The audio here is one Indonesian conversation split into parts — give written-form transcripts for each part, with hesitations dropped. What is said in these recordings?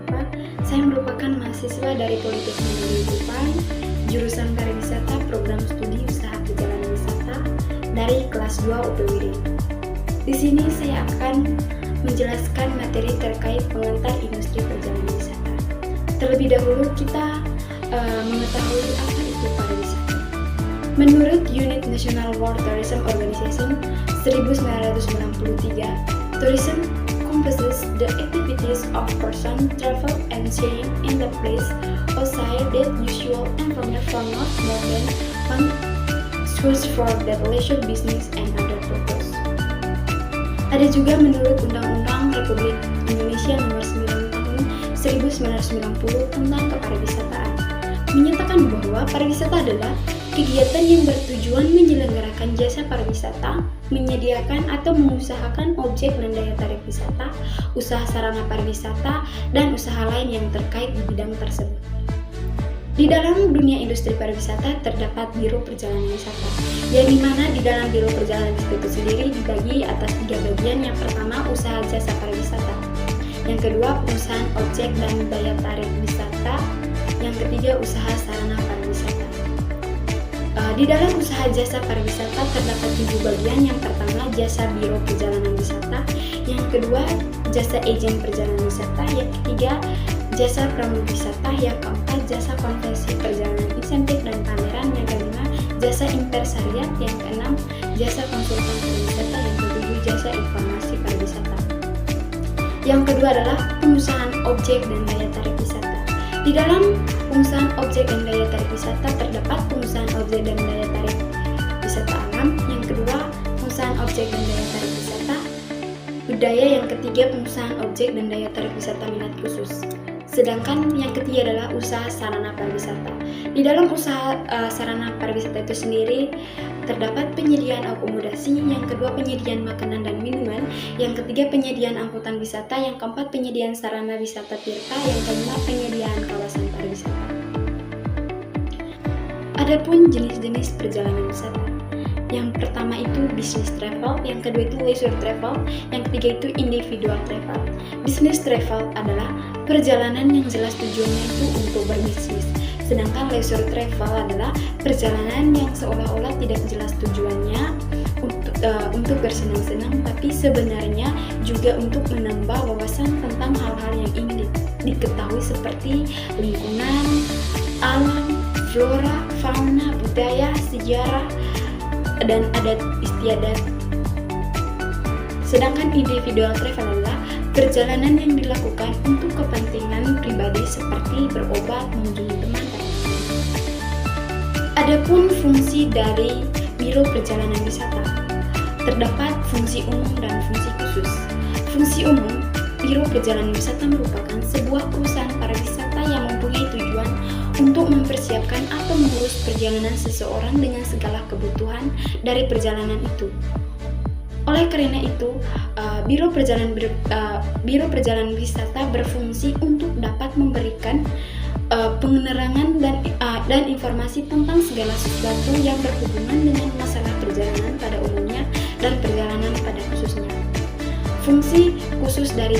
Nova. Saya merupakan mahasiswa dari Politeknik Jepang, jurusan pariwisata program studi usaha perjalanan wisata dari kelas 2 UPWD. Di sini saya akan menjelaskan materi terkait pengantar industri perjalanan wisata. Terlebih dahulu kita mengetahui apa itu pariwisata. Menurut Unit National World Tourism Organization 1993, tourism encompasses the activities of person travel and staying in the place outside that usual employment for not more than one source for the leisure business and other purpose. Ada juga menurut Undang-Undang Republik Indonesia Nomor 9 Tahun 1990 tentang kepariwisataan, menyatakan bahwa pariwisata adalah kegiatan yang bertujuan menyelenggarakan jasa pariwisata, menyediakan atau mengusahakan objek dan daya tarik wisata, usaha sarana pariwisata, dan usaha lain yang terkait di bidang tersebut. Di dalam dunia industri pariwisata terdapat biro perjalanan wisata, yang dimana di dalam biro perjalanan wisata itu sendiri dibagi atas 3 bagian. Yang pertama, usaha jasa pariwisata. Yang kedua, perusahaan objek dan daya tarik wisata. Yang ketiga, usaha sarana pariwisata. Di dalam usaha jasa pariwisata terdapat 7 bagian. Yang pertama, jasa biro perjalanan wisata. Yang kedua, jasa agen perjalanan wisata. Yang ketiga, jasa pramu wisata. Yang keempat, jasa konvensi perjalanan insentif dan pameran. Yang kelima, jasa impresariat. Yang keenam, jasa konsultan pariwisata. Yang ketujuh, jasa informasi pariwisata. Yang kedua adalah pengusahaan objek dan daya tarik wisata. Di dalam pengusahaan objek dan daya tarik wisata terdapat pengusahaan objek dan daya tarik wisata alam. Yang kedua, pengusahaan objek dan daya tarik wisata budaya. Yang ketiga, pengusahaan objek dan daya tarik wisata minat khusus. Sedangkan yang ketiga adalah usaha sarana pariwisata. Di dalam usaha sarana pariwisata itu sendiri terdapat penyediaan akomodasi, yang kedua penyediaan makanan dan minuman, yang ketiga penyediaan angkutan wisata, yang keempat penyediaan sarana wisata tirta, yang kelima penyediaan kawasan pariwisata. Adapun jenis-jenis perjalanan wisata. Yang pertama itu business travel, yang kedua itu leisure travel, yang ketiga itu individual travel. Business travel adalah perjalanan yang jelas tujuannya itu untuk berbisnis. Sedangkan leisure travel adalah perjalanan yang seolah-olah tidak jelas tujuannya untuk bersenang-senang, tapi sebenarnya juga untuk menambah wawasan tentang hal-hal yang ingin diketahui seperti lingkungan, alam, flora, fauna, budaya, sejarah, dan adat istiadat. Sedangkan individual travel adalah perjalanan yang dilakukan untuk kepentingan pribadi seperti berobat, mengunjungi teman, dan lain-lain. Adapun fungsi dari biro perjalanan wisata, terdapat fungsi umum dan fungsi khusus. Fungsi umum, biro perjalanan wisata merupakan sebuah perusahaan pariwisata yang mempunyai tujuan untuk mempersiapkan atau mengurus perjalanan seseorang dengan segala kebutuhan dari perjalanan itu. Oleh karena itu, biro perjalanan wisata berfungsi untuk dapat memberikan penerangan dan informasi tentang segala sesuatu yang berhubungan dengan masalah perjalanan pada umumnya dan perjalanan pada khususnya. Fungsi khusus dari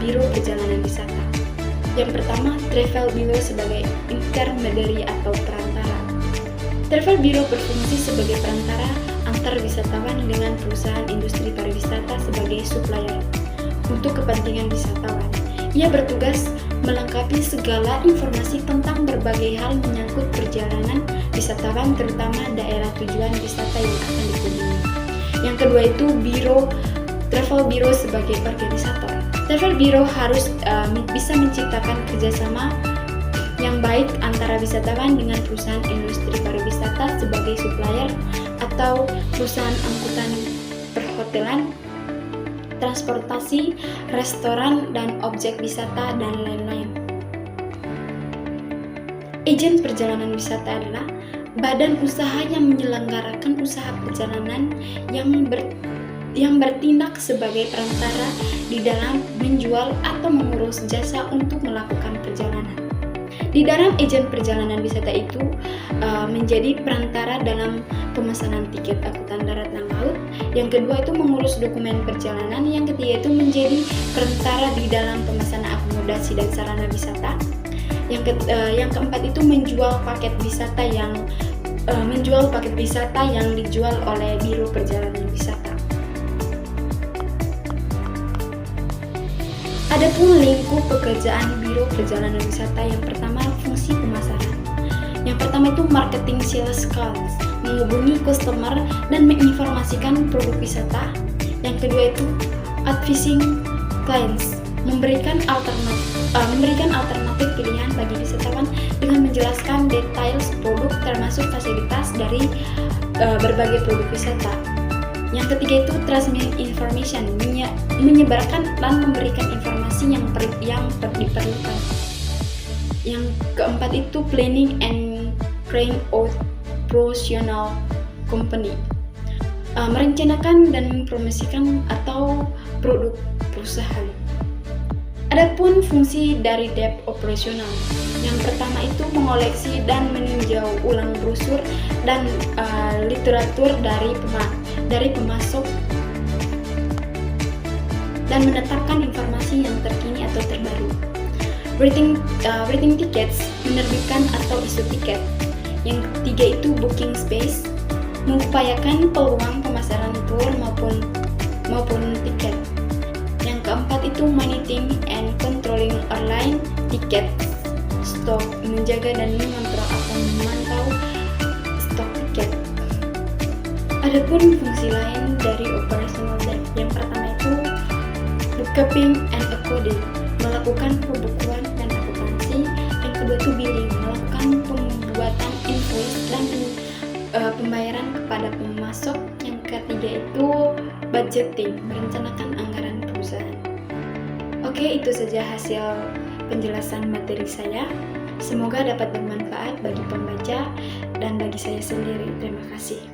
biro perjalanan wisata. Yang pertama, travel bureau sebagai intermediary atau perantara. Travel bureau berfungsi sebagai perantara antar wisatawan dengan perusahaan industri pariwisata sebagai supplier untuk kepentingan wisatawan. Ia bertugas melengkapi segala informasi tentang berbagai hal menyangkut perjalanan wisatawan, terutama daerah tujuan wisata yang akan dikunjungi. Yang kedua itu travel bureau sebagai organisator. Travel bureau harus bisa menciptakan kerjasama yang baik antara wisatawan dengan perusahaan industri pariwisata sebagai supplier atau perusahaan angkutan perhotelan, transportasi, restoran, dan objek wisata, dan lain-lain. Agen perjalanan wisata adalah badan usaha yang menyelenggarakan usaha perjalanan yang bertindak sebagai perantara di dalam menjual atau mengurus jasa untuk melakukan perjalanan. Di dalam agen perjalanan wisata itu menjadi perantara dalam pemesanan tiket angkutan darat dan laut. Yang kedua itu mengurus dokumen perjalanan. Yang ketiga itu menjadi perantara di dalam pemesanan akomodasi dan sarana wisata. Yang keempat itu menjual paket wisata yang dijual oleh biro perjalanan wisata. Adapun lingkup pekerjaan biro perjalanan wisata, yang pertama fungsi pemasaran. Yang pertama itu marketing sales calls, menghubungi customer dan menginformasikan produk wisata. Yang kedua itu advising clients, memberikan alternatif pilihan bagi wisatawan dengan menjelaskan details produk termasuk fasilitas dari berbagai produk wisata. Yang ketiga itu transmit information, menyebarkan dan memberikan informasi yang diperlukan. Yang keempat itu planning and train operational company, merencanakan dan mempromosikan atau produk perusahaan. Adapun fungsi dari debt operasional, yang pertama itu mengoleksi dan meninjau ulang brosur dan literatur dari pemasok dan menetapkan informasi yang terkini atau terbaru. Rating tickets, menerbitkan atau isu tiket. Yang ketiga itu booking space, mengupayakan peluang pemasaran tour maupun tiket. Yang keempat itu managing and controlling online ticket stock, menjaga dan mengontrol atau memantau stok tiket. Adapun fungsi lain dari operational debt, yang pertama itu bookkeeping and accounting, melakukan pembukuan dan akuntansi. Yang kedua itu billing, melakukan pembuatan invoice dan pembayaran kepada pemasok. Yang ketiga itu budgeting, merencanakan anggaran perusahaan. Oke, itu saja hasil penjelasan materi saya. Semoga dapat bermanfaat bagi pembaca dan bagi saya sendiri. Terima kasih.